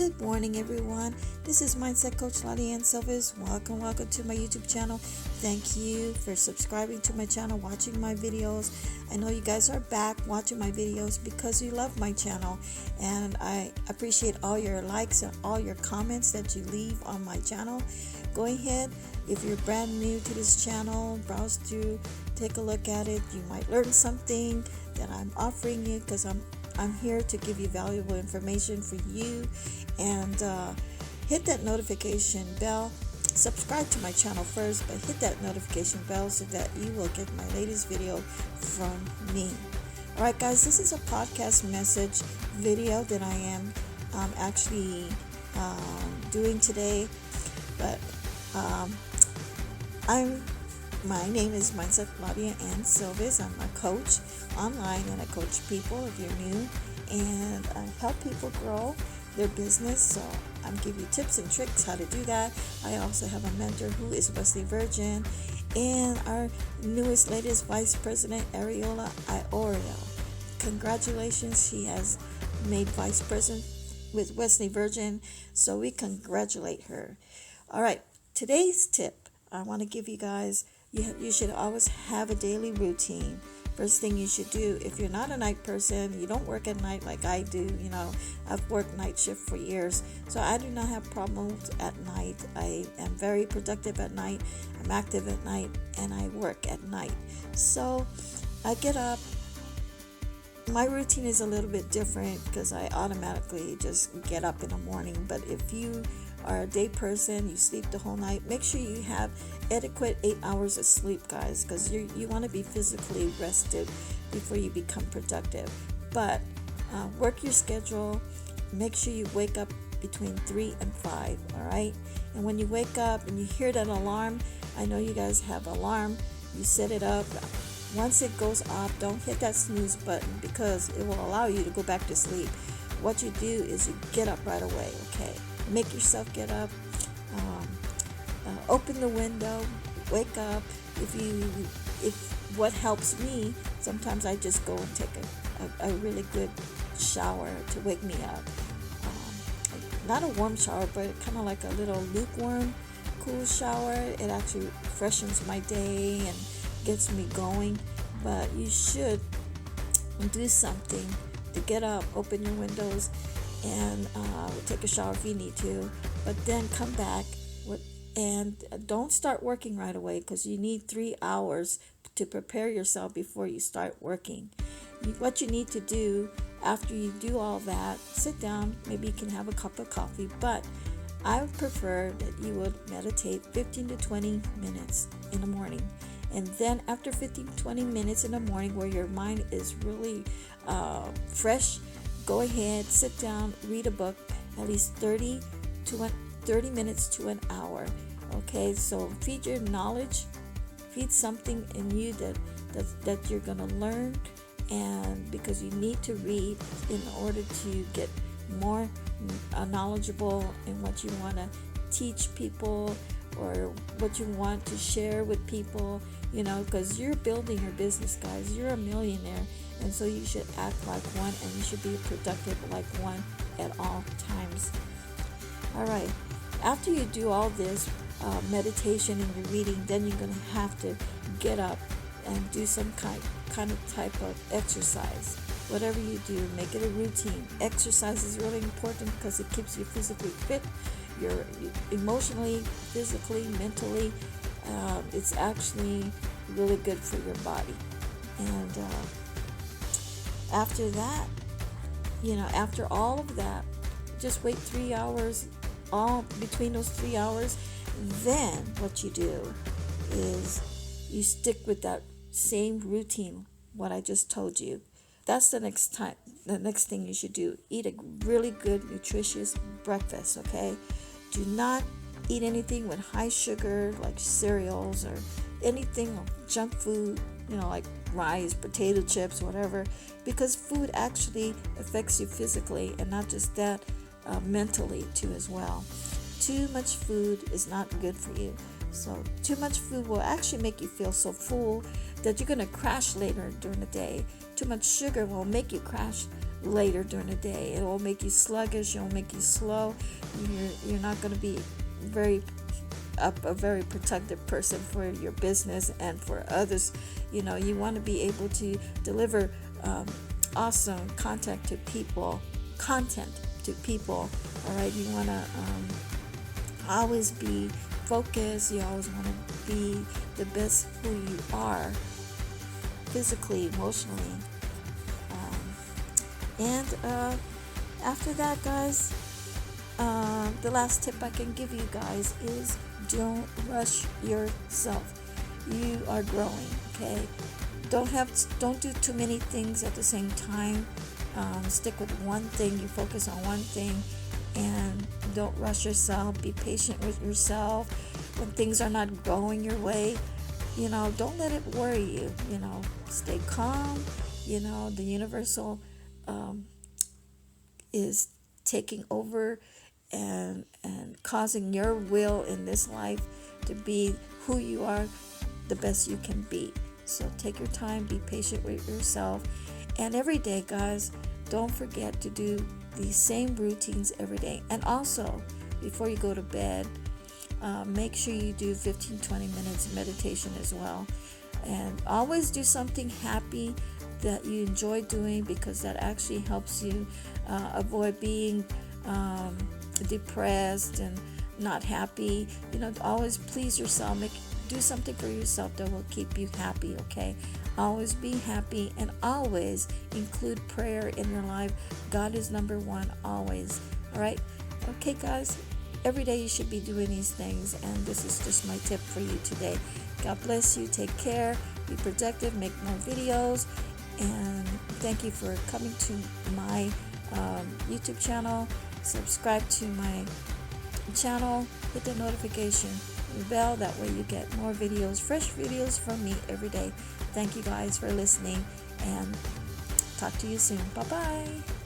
Good morning, everyone. This is Mindset Coach Laudiaann. Welcome to my YouTube channel. Thank you for subscribing to my channel, watching my videos. I know you guys are back watching my videos because you love my channel, and I appreciate all your likes and all your comments that you leave on my channel. Go ahead, if you're brand new to this channel, browse through, take a look at it. You might learn something that I'm offering you, because I'm here to give you valuable information for you. And hit that notification bell. Subscribe to my channel first, but hit that notification bell so that you will get my latest video from me. Alright guys, this is a podcast message video that I am actually doing today. But my name is Mindset Laudiaann Silvis. I'm a coach online, and I coach people if you're new, and I help people grow their business. So I'm giving you tips and tricks how to do that. I also have a mentor who is Wesley Virgin, and our latest Vice President, Ariola Iorio. Congratulations, she has made Vice President with Wesley Virgin, so we congratulate her. All right, today's tip I want to give you guys. You should always have a daily routine. First thing you should do, if you're not a night person, you don't work at night like I do, I've worked night shift for years, so I do not have problems at night. I am very productive at night, I'm active at night, and I work at night. So I get up. My routine is a little bit different because I automatically just get up in the morning. But if you are a day person, you sleep the whole night, make sure you have adequate 8 hours of sleep, guys, because you want to be physically rested before you become productive. But work your schedule. Make sure you wake up between 3 and 5, all right? And when you wake up and you hear that alarm, I know you guys have alarm, you set it up. Once it goes off, don't hit that snooze button, because it will allow you to go back to sleep. What you do is you get up right away, okay? Make yourself get up, open the window, wake up. If what helps me, sometimes I just go and take a really good shower to wake me up. Not a warm shower, but kind of like a little lukewarm, cool shower. It actually freshens my day and gets me going. But you should do something to get up, open your windows, and take a shower if you need to, but then come back and don't start working right away, because you need 3 hours to prepare yourself before you start working. What you need to do after you do all that, sit down, maybe you can have a cup of coffee, but I would prefer that you would meditate 15 to 20 minutes in the morning. And then after 15 to 20 minutes in the morning, where your mind is really fresh, go ahead, sit down, read a book, at least 30 minutes to an hour. Okay, so feed your knowledge, feed something in you that you're going to learn, and because you need to read in order to get more knowledgeable in what you want to teach people or what you want to share with people, because you're building your business, guys. You're a millionaire, and so you should act like one, and you should be productive like one at all times. All right, after you do all this meditation and your reading, then you're going to have to get up and do some kind of type of exercise. Whatever you do, make it a routine. Exercise is really important because it keeps you physically fit. You're emotionally, physically, mentally. It's actually really good for your body. And after that, after all of that, just wait 3 hours. All between those 3 hours, then what you do is you stick with that same routine, what I just told you. That's the next thing you should do. Eat a really good, nutritious breakfast, okay? Do not eat anything with high sugar, like cereals or anything junk food, like rice, potato chips, whatever, because food actually affects you physically, and not just that, mentally too as well. Too much food is not good for you. So too much food will actually make you feel so full that you're going to crash later during the day. Too much sugar will make you crash later during the day. It will make you sluggish. It will make you slow. You're not going to be very a very productive person for your business and for others. You want to be able to deliver awesome content to people. All right, you want to always be focused. You always want to be the best who you are, physically, emotionally. And after that, guys, the last tip I can give you guys is don't rush yourself. You are growing, okay? Don't do too many things at the same time. Stick with one thing. You focus on one thing, and don't rush yourself. Be patient with yourself. When things are not going your way, don't let it worry you. Stay calm. The universal is taking over and causing your will in this life to be who you are, the best you can be. So take your time, be patient with yourself, and every day, guys, don't forget to do these same routines every day. And also, before you go to bed, make sure you do 15-20 minutes meditation as well. And always do something happy that you enjoy doing, because that actually helps you avoid being depressed and not happy. Always please yourself. Do something for yourself that will keep you happy, okay? Always be happy, and always include prayer in your life. God is number one, always. All right? Okay, guys, every day you should be doing these things, and this is just my tip for you today. God bless you. Take care. Be productive. Make more videos. And thank you for coming to my YouTube channel. Subscribe to my channel. Hit the notification bell. That way you get more videos, fresh videos from me every day. Thank you guys for listening, and talk to you soon. Bye-bye.